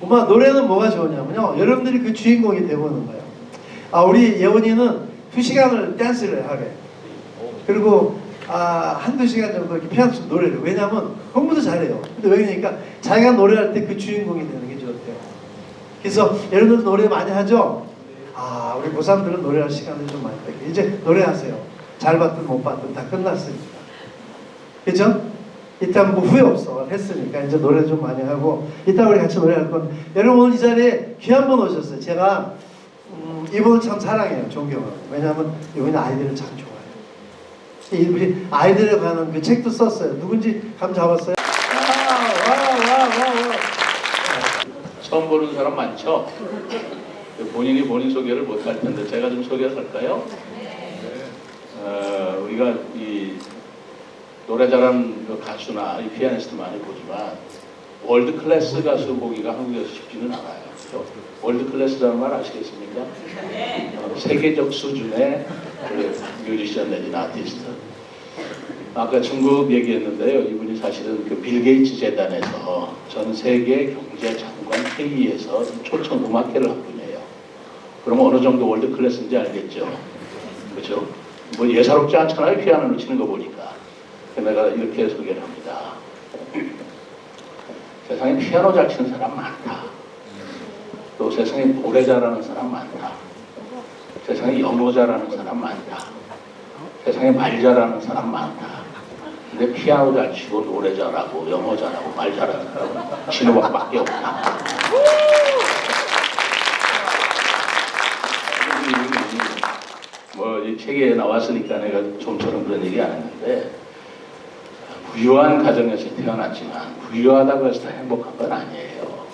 엄마 노래는 뭐가 좋으냐면요, 여러분들이 그 주인공이 되보는 거예요. 우리 예원이는 2시간을 댄스를 하래. 그리고 한두 시간 정도 이렇게 피아노 쳐 노래를. 왜냐면 공부도 잘해요. 근데 왜 그러니까 자기가 노래할 때 그 주인공이 되는 게 좋대요. 그래서 여러분들 노래 많이 하죠? 우리 고3들은 노래할 시간을 좀 많이 뺄게요. 이제 노래하세요. 잘 봤든 못 봤든 다 끝났으니까. 그죠? 이따 뭐 후회 없어. 했으니까 이제 노래 좀 많이 하고, 이따 우리 같이 노래할 건. 여러분 오늘 이 자리에 귀한 분 오셨어요. 제가 이분을 참 사랑해요. 존경하고. 왜냐하면 이분이 아이들을 참 좋아해요. 우리 아이들에 관한 그 책도 썼어요. 누군지 감 잡았어요? 처음 보는 사람 많죠? 본인이 본인 소개를 못 할 텐데 제가 좀 소개할까요? 우리가 이 노래 잘하는 그 가수나 이 피아니스트 많이 보지만 월드 클래스 가수 보기가 한국에서 쉽지는 않아요. 그렇죠? 월드 클래스라는 말 아시겠습니까? 세계적 수준의 뮤지션 내지는 아티스트. 아까 중국 얘기했는데요. 이분이 사실은 그 빌 게이츠 재단에서 전 세계 경제 장관 회의에서 초청 음악회를 한 분이에요. 그러면 어느 정도 월드 클래스인지 알겠죠? 그렇죠? 뭐 예사롭지 않잖아요. 피아노를 치는 거 보니까. 내가 이렇게 소개를 합니다. 세상에 피아노 잘 치는 사람 많다. 또 세상에 노래 잘하는 사람 많다. 세상에 영어 잘하는 사람 많다. 세상에 말 잘하는 사람 많다. 근데 피아노 잘 치고 노래 잘하고 영어 잘하고 말 잘하는 사람은 진호박밖에 없다. 뭐 이 책에 나왔으니까 내가 좀처럼 그런 얘기 안 했는데, 부유한 가정에서 태어났지만 부유하다고 해서 다 행복한 건 아니에요.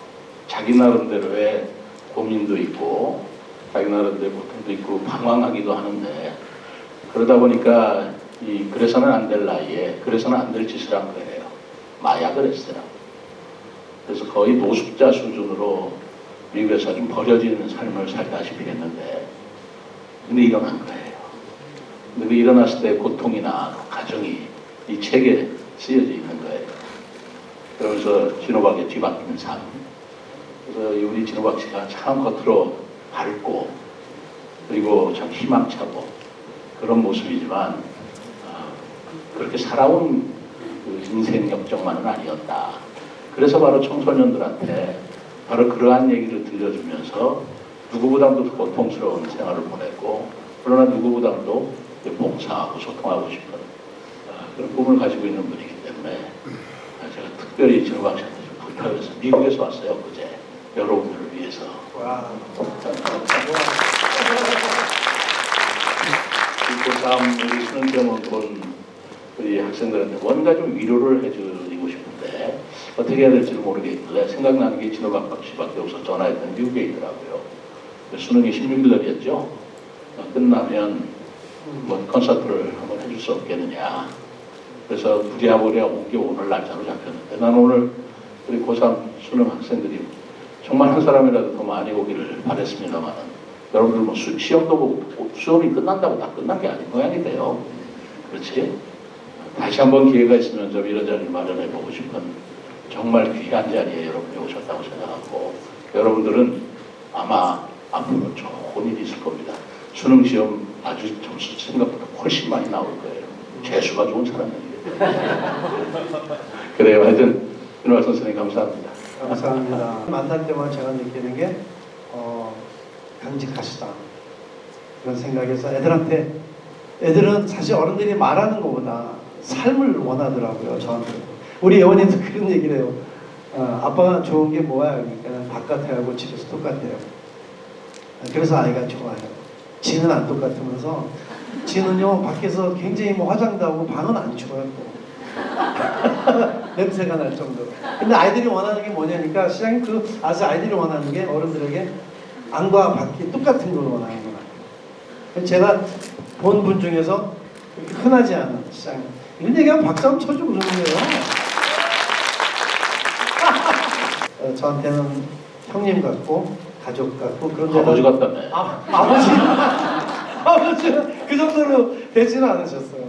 자기 나름대로의 고민도 있고 자기 나름대로 고통도 있고 방황하기도 하는데, 그러다 보니까 그래서는 안 될 나이에 그래서는 안 될 짓을 한 거예요. 마약을 했어요. 그래서 거의 노숙자 수준으로 미국에서 좀 버려지는 삶을 살다시피 했는데, 근데 일어난 거예요. 근데 그 일어났을 때 고통이나 그 가정이 이 책에 쓰여져 있는 거예요. 그러면서 진호박의 뒤바뀌는 삶. 그래서 우리 진호박 씨가 참 겉으로 밝고 그리고 참 희망차고 그런 모습이지만 그렇게 살아온 그 인생 역정만은 아니었다. 그래서 바로 청소년들한테 바로 그러한 얘기를 들려주면서 누구보다도 고통스러운 생활을 보냈고, 그러나 누구보다도 봉사하고 소통하고 싶은 그런 꿈을 가지고 있는 분이기 때문에 제가 특별히 진호박 씨한테 좀 부탁해서 미국에서 왔어요. 그제 여러분들을 위해서. 고3 우리 수능 시험을 본 우리 학생들한테 뭔가 좀 위로를 해드리고 싶은데 어떻게 해야 될지를 모르겠길래 생각나는 게 진호박 씨밖에 없어서 전화했더니 미국에 있더라고요. 수능이 16일 날이었죠. 끝나면 뭐 콘서트를 한번 해줄 수 없겠느냐. 그래서 부랴부랴 온 게 오늘 날짜로 잡혔는데, 난 오늘 우리 고3 수능 학생들이 정말 한 사람이라도 더 많이 오기를 바랬습니다만, 여러분들 뭐 시험도 보고 수업이 끝난다고 다 끝난 게 아닌 모양이 돼요. 그렇지? 다시 한번 기회가 있으면 좀 이런 자리를 마련해 보고 싶은 정말 귀한 자리에 여러분이 오셨다고 생각하고, 여러분들은 아마 앞으로 좋은 일이 있을 겁니다. 수능 시험 아주 점수 생각보다 훨씬 많이 나올 거예요. 재수가 좋은 사람들이에요. 그래요. 하여튼 윤호박 선생님 감사합니다. 감사합니다. 만날 때마다 제가 느끼는 게 강직하시다 그런 생각에서 애들은 사실 어른들이 말하는 것보다 삶을 원하더라고요. 저한테. 우리 예원이도 그런 얘기를 해요. 아빠가 좋은 게 뭐야? 그러니까 바깥하고 집에서 똑같아요. 그래서 아이가 좋아요. 지는 안 똑같으면서, 지는요 밖에서 굉장히 뭐 화장도 하고 방은 안 추워요. 냄새가 날 정도로. 근데 아이들이 원하는 게 뭐냐니까, 시장님 아이들이 원하는 게 어른들에게 안과 밖이 똑같은 걸 원하는 것 같아요. 제가 본 분 중에서 흔하지 않은 시장님, 이런 얘기하면 박수 한번 쳐주고 그러는 거예요. 저한테는 형님 같고 가족 같고, 그런데 아버지 같다며. 아버지는 그 정도로 되지는 않으셨어요.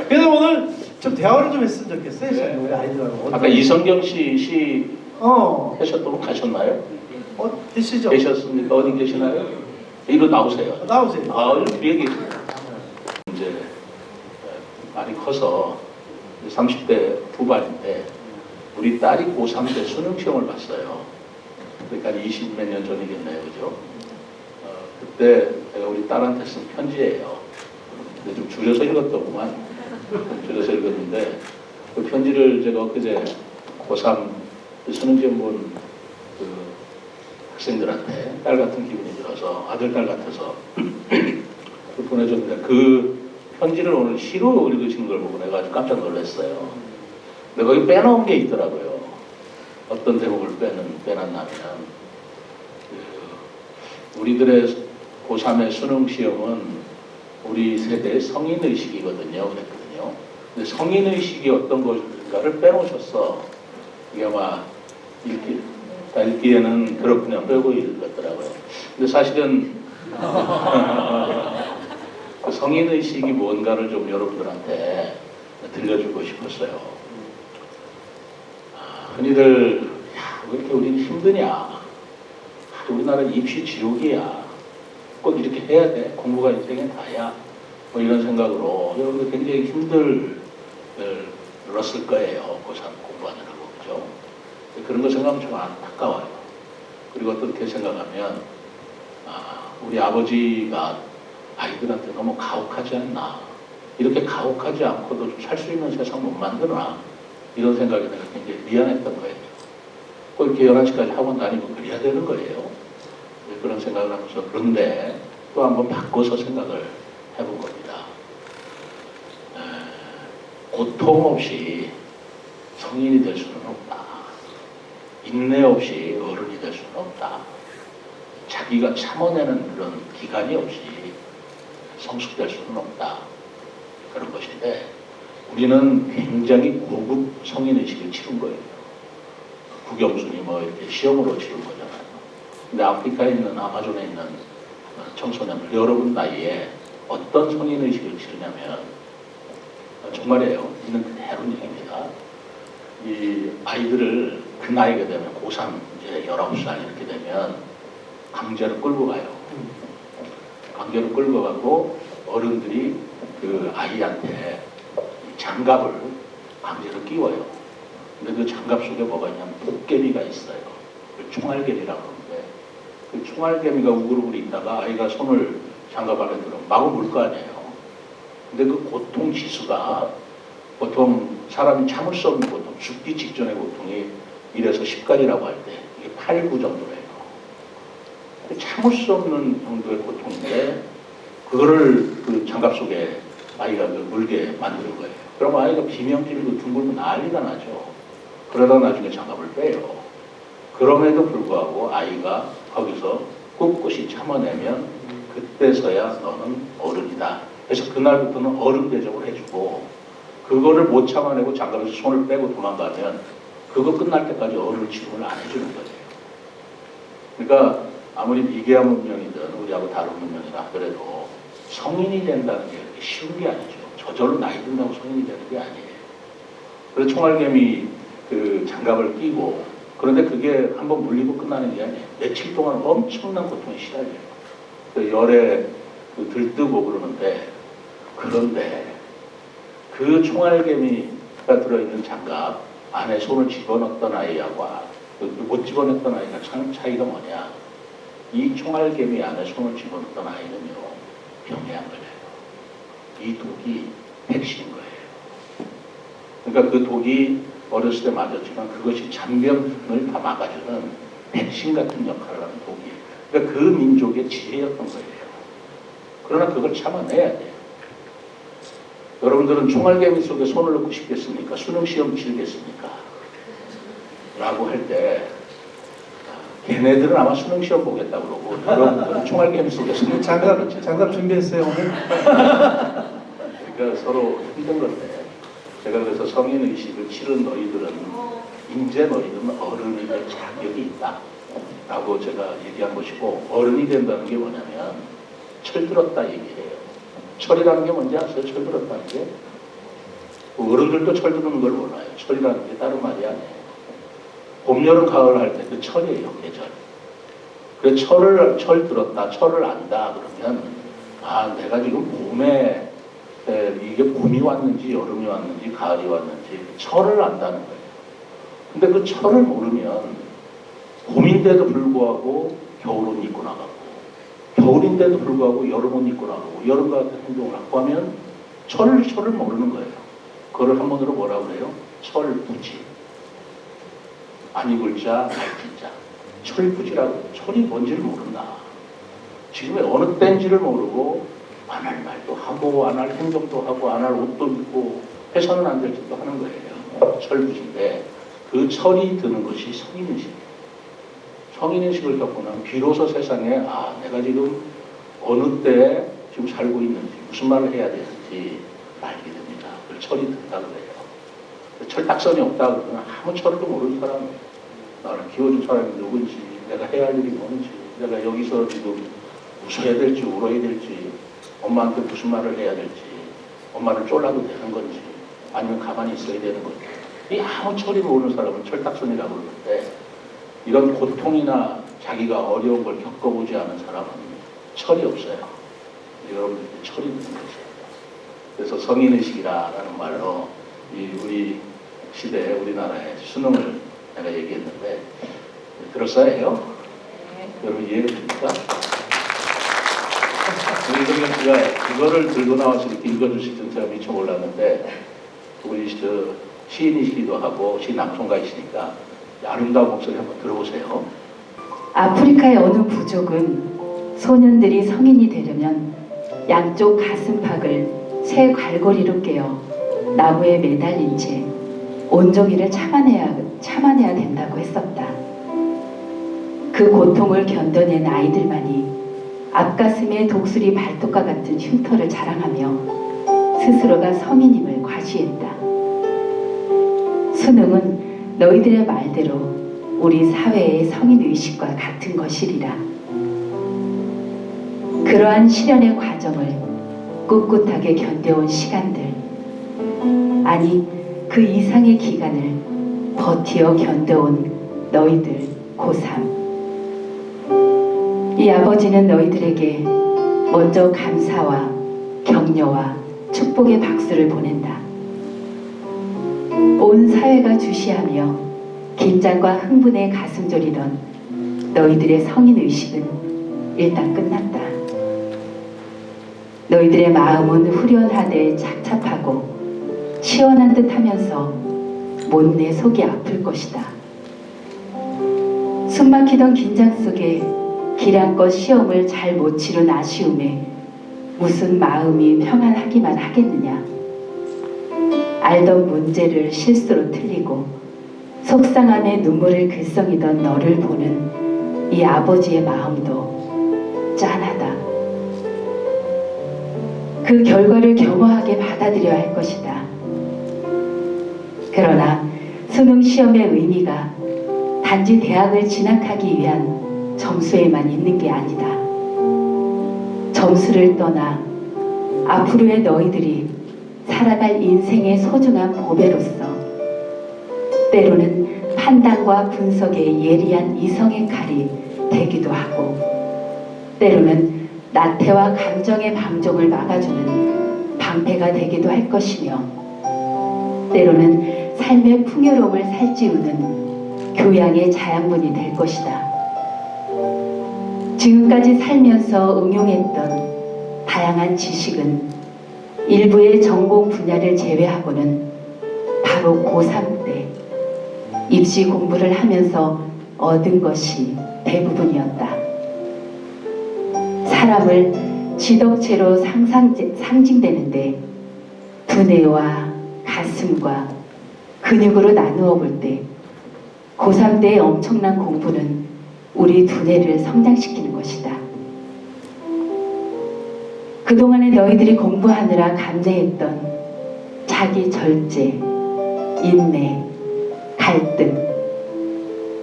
그래서 오늘 좀 대화를 좀 했으면 좋겠어요. 저는 우리 아이들하고. 아까 이성경 씨 어, 하셨던 분 가셨나요? 계시죠? 계셨습니까? 어디 계시나요? 이리로 나오세요. 나오세요. 뒤에 계십니다. 이제 많이 커서 30대 후반인데 우리 딸이 고3 때 수능 시험을 봤어요. 그러니까 20몇 년 전이겠네요, 그죠? 그때 제가 우리 딸한테 쓴 편지예요. 근데 좀 줄여서 읽었더구만. 줄여서 읽었는데 그 편지를 제가 엊그제 고3 수능 시험 본 그 학생들한테 딸 같은 기분이 들어서 아들, 딸 같아서 보내줬는데 그 편지를 오늘 시로 읽으신 걸 보고 내가 아주 깜짝 놀랐어요. 근데 거기 빼놓은 게 있더라고요. 어떤 대목을 빼놨냐면 우리들의 고3의 수능 시험은 우리 세대의 성인의식이거든요. 그랬거든요. 근데 성인의식이 어떤 것인가를 빼놓으셨어. 이게 아마 읽기에는 그렇군요. 빼고 읽었더라고요. 근데 사실은 그 성인의식이 뭔가를 좀 여러분들한테 들려주고 싶었어요. 흔히들 왜 이렇게 우리는 힘드냐, 우리나라 입시 지옥이야, 꼭 이렇게 해야 돼, 공부가 인생의 다야, 뭐 이런 생각으로 여러분들 굉장히 힘들었을 거예요. 고3 공부하느라고. 그죠? 그런 거 생각하면 좀 안타까워요. 그리고 어떻게 생각하면 우리 아버지가 아이들한테 너무 가혹하지 않나, 이렇게 가혹하지 않고도 좀 살 수 있는 세상 못 만드나, 이런 생각이 내가 굉장히 미안했던 거예요. 꼭 이렇게 11시까지 학원 다니고 그래야 되는 거예요. 그런 생각을 하면서, 그런데 또 한번 바꿔서 생각을 해본 겁니다. 고통 없이 성인이 될 수는 없다. 인내 없이 어른이 될 수는 없다. 자기가 참아내는 그런 기간이 없이 성숙될 수는 없다. 그런 것인데 우리는 굉장히 고급 성인의식을 치른 거예요. 국영순이 뭐 이렇게 시험으로 치른 거잖아요. 근데 아프리카에 있는, 아마존에 있는 청소년들, 여러분 나이에 어떤 성인의식을 치르냐면, 정말이에요. 있는 그대로 얘기입니다. 이 아이들을 그 나이가 되면 고3, 이제 19살 이렇게 되면 강제로 끌고 가요. 강제로 끌고 가고 어른들이 그 아이한테 장갑을 강제로 끼워요. 근데 그 장갑 속에 뭐가 있냐면 도깨비가 있어요. 그 총알개미라고 하는데 그 총알개미가 우글우글 있다가 아이가 손을 장갑 안에 들어오면 마구 물 거 아니에요. 근데 그 고통 지수가 보통 사람이 참을 수 없는 고통, 죽기 직전의 고통이 1에서 10까지라고 할 때 이게 8, 9 정도예요. 참을 수 없는 정도의 고통인데 그거를 그 장갑 속에 아이가 물게 만드는 거예요. 그럼 아이가 비명 지르고 둥글고 난리가 나죠. 그러다 나중에 장갑을 빼요. 그럼에도 불구하고 아이가 거기서 꿋꿋이 참아내면 그때서야 너는 어른이다. 그래서 그날부터는 어른 대접을 해주고, 그거를 못 참아내고 장갑에서 손을 빼고 도망가면 그거 끝날 때까지 어른 취급을 안 해주는 거예요. 그러니까 아무리 미개한 문명이든 우리하고 다른 문명이라 하더라도 성인이 된다는 게 그렇게 쉬운 게 아니죠. 저절로 나이 든다고 성인이 되는 게 아니에요. 그래서 총알개미 그 장갑을 끼고, 그런데 그게 한번 물리고 끝나는 게 아니에요. 며칠 동안 엄청난 고통에 시달려요. 그 열에 들뜨고 그러는데, 그런데 그 총알개미가 들어있는 장갑 안에 손을 집어넣었던 아이하고 못 집어넣었던 아이가 차이가 뭐냐. 이 총알개미 안에 손을 집어넣었던 아이는요, 병에 안 걸려요. 이 독이 백신인 거예요. 그러니까 그 독이 어렸을 때 맞았지만 그것이 잔병을 다 막아주는 백신 같은 역할을 하는 독이에요. 그러니까 그 민족의 지혜였던 거예요. 그러나 그걸 참아내야 돼요. 여러분들은 총알개미 속에 손을 넣고 싶겠습니까? 수능시험 치르겠습니까? 라고 할 때 걔네들은 아마 수능시험 보겠다고 그러고 여러분들은 총알개미 속에 손을 장갑 준비했어요 오늘? 그러니까 서로 힘든 건데, 제가 그래서 성인의식을 치른 너희들은 이제 너희들은 어른이 될 자격이 있다 라고 제가 얘기한 것이고, 어른이 된다는 게 뭐냐면 철들었다 얘기해요. 철이라는 게 뭔지 아세요? 철들었다는 게 어른들도 철 드는 걸 몰라요. 철이라는 게 다른 말이 아니에요. 봄, 여름, 가을 할 때 그 철이에요, 계절. 그래서 철 들었다, 철을 안다 그러면 아, 내가 지금 봄에 이게 봄이 왔는지 여름이 왔는지 가을이 왔는지 철을 안다는 거예요. 근데 그 철을 모르면 봄인데도 불구하고 겨울옷 입고 나가고 겨울인데도 불구하고 여름옷 입고 나가고 여름 같은 행동을 하고 하면 철을 모르는 거예요. 그걸 한번으로 뭐라고 그래요? 철부지. 안 입을 자, 밝힌 자. 철부지라고. 철이 뭔지를 모른다. 지금의 어느 때인지를 모르고 안 할 말도 하고 안 할 행동도 하고 안 할 옷도 입고 해서는 안 될 짓도 하는 거예요. 철부지인데 그 철이 드는 것이 성인의식이에요. 성인의식을 겪고 나면 비로소 세상에 아, 내가 지금 어느 때에 지금 살고 있는지 무슨 말을 해야 되는지 알게 됩니다. 그걸 철이 든다 그래요. 철딱선이 없다 그러면 아무 철도 모르는 사람이에요. 나를 키워준 사람이 누군지, 내가 해야 할 일이 뭔지, 내가 여기서 지금 웃어야 될지 울어야 될지, 엄마한테 무슨 말을 해야 될지, 엄마를 쫄라도 되는 건지, 아니면 가만히 있어야 되는 건지. 이 아무 철이 모르는 사람은 철딱선이라고 그러는데 이런 고통이나 자기가 어려운 걸 겪어보지 않은 사람은 철이 없어요. 여러분들 철이 있는 것이에요. 그래서 성인의식이라는 말로 우리 시대, 우리나라의 수능을 내가 얘기했는데 들었어야 해요? 네. 여러분 이해가 됩니까? 이동현 씨가 그거를 들고 나와서 이렇게 읽어주실 줄 제가 미처 몰랐는데 우리 시인이시기도 하고 시낭송가이시니까 아름다운 목소리 한번 들어보세요. 아프리카의 어느 부족은 소년들이 성인이 되려면 양쪽 가슴팍을 새 갈고리로 깨어 나무에 매달린 채 온종일을 참아내야 된다고 했었다. 그 고통을 견뎌낸 아이들만이 앞가슴에 독수리 발톱과 같은 흉터를 자랑하며 스스로가 성인임을 과시했다. 수능은 너희들의 말대로 우리 사회의 성인의식과 같은 것이리라. 그러한 시련의 과정을 꿋꿋하게 견뎌온 시간들, 아니 그 이상의 기간을 버티어 견뎌온 너희들 고3. 이 아버지는 너희들에게 먼저 감사와 격려와 축복의 박수를 보낸다. 온 사회가 주시하며 긴장과 흥분에 가슴 졸이던 너희들의 성인의식은 일단 끝났다. 너희들의 마음은 후련하되 착잡하고 시원한 듯 하면서 못내 속이 아플 것이다. 숨막히던 긴장 속에 기량껏 시험을 잘 못 치른 아쉬움에 무슨 마음이 평안하기만 하겠느냐. 알던 문제를 실수로 틀리고 속상함에 눈물을 글썽이던 너를 보는 이 아버지의 마음도 짠하다. 그 결과를 겸허하게 받아들여야 할 것이다. 그러나 수능 시험의 의미가 단지 대학을 진학하기 위한 점수에만 있는 게 아니다. 점수를 떠나 앞으로의 너희들이 살아갈 인생의 소중한 보배로서 때로는 판단과 분석에 예리한 이성의 칼이 되기도 하고 때로는 나태와 감정의 방종을 막아주는 방패가 되기도 할 것이며 때로는 삶의 풍요로움을 살찌우는 교양의 자양분이 될 것이다. 지금까지 살면서 응용했던 다양한 지식은 일부의 전공 분야를 제외하고는 바로 고3 때 입시 공부를 하면서 얻은 것이 대부분이었다. 사람을 지덕체로 상징되는데 두뇌와 가슴과 근육으로 나누어 볼 때 고3 때의 엄청난 공부는 우리 두뇌를 성장시키는 것이다. 그동안에 너희들이 공부하느라 감내했던 자기 절제, 인내, 갈등,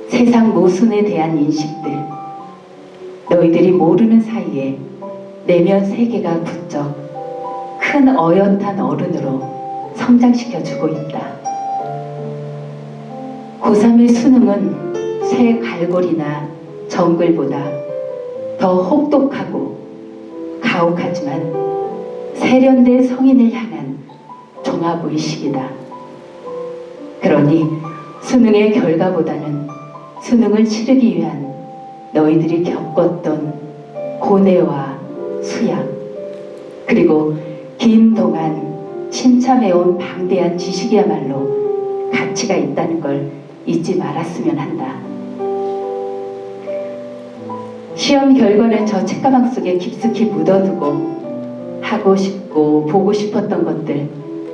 세상 모순에 대한 인식들, 너희들이 모르는 사이에 내면 세계가 부쩍 큰 어엿한 어른으로 성장시켜주고 있다. 고3의 수능은 새 갈고리나 정글보다 더 혹독하고 가혹하지만 세련된 성인을 향한 종합의식이다. 그러니 수능의 결과보다는 수능을 치르기 위한 너희들이 겪었던 고뇌와 수양, 그리고 긴 동안 침참해온 방대한 지식이야말로 가치가 있다는 걸 잊지 말았으면 한다. 시험 결과는 저 책가방 속에 깊숙이 묻어두고 하고 싶고 보고 싶었던 것들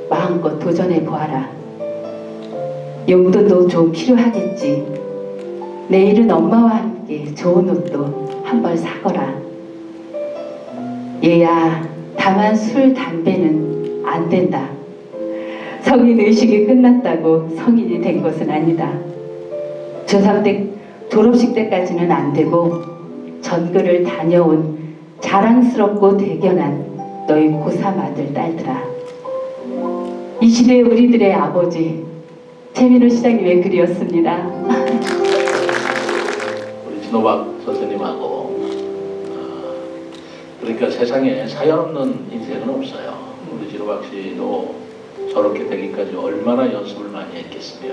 마음껏 도전해 보아라. 용돈도 좀 필요하겠지. 내일은 엄마와 함께 좋은 옷도 한 벌 사거라. 얘야, 다만 술, 담배는 안 된다. 성인 의식이 끝났다고 성인이 된 것은 아니다. 중3 때 졸업식 때까지는 안 되고 전교를 다녀온 자랑스럽고 대견한 너희 고3 아들 딸들아. 이 시대의 우리들의 아버지 최민호 시장님의 글이었습니다. 우리 진호박 선생님하고 그러니까 세상에 사연 없는 인생은 없어요. 우리 진호박 씨도 저렇게 되기까지 얼마나 연습을 많이 했겠으며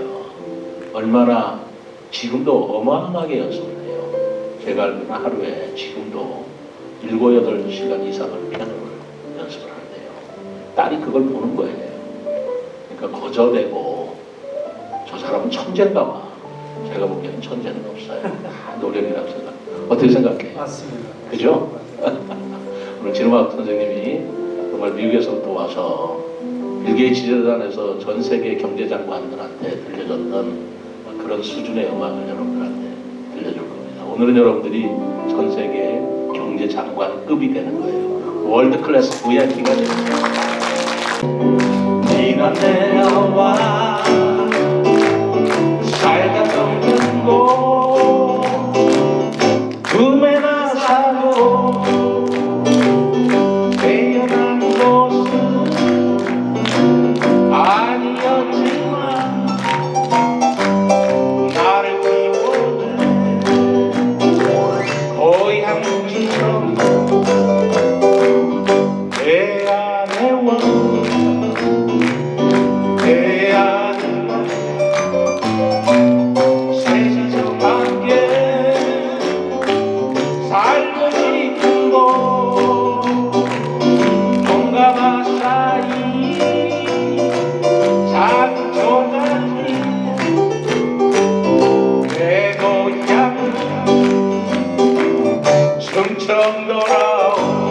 얼마나 지금도 어마어마하게 연습을 해요. 제가 알기로는 하루에 지금도 7, 8시간 이상을 피아노를 연습을 하는데요. 딸이 그걸 보는 거예요. 그러니까 거저되고 저 사람은 천재인가 봐. 제가 보기에는 천재는 없어요. 다 노력이라고 생각. 어떻게 생각해? 맞습니다. 그죠? 오늘 진호박 선생님이 정말 미국에서부터 와서 빌 게이츠 재단에서 전 세계 경제장관들한테 들려줬던 그런 수준의 음악을 여러분들한테 들려줄 겁니다. 오늘은 여러분들이 전 세계 경제장관급이 되는 거예요. 월드 클래스 VIP가 됩니다. 네가 내려와 살갔던 곳 꿈에나 사고 태어난 곳은 아니었지만 나를 키워낸 고향처럼 내 안에 와 내 안에 와 셋이서 함께 살고 싶은 곳 동가마 사이 작은 조각이 내 고향 충청 돌아오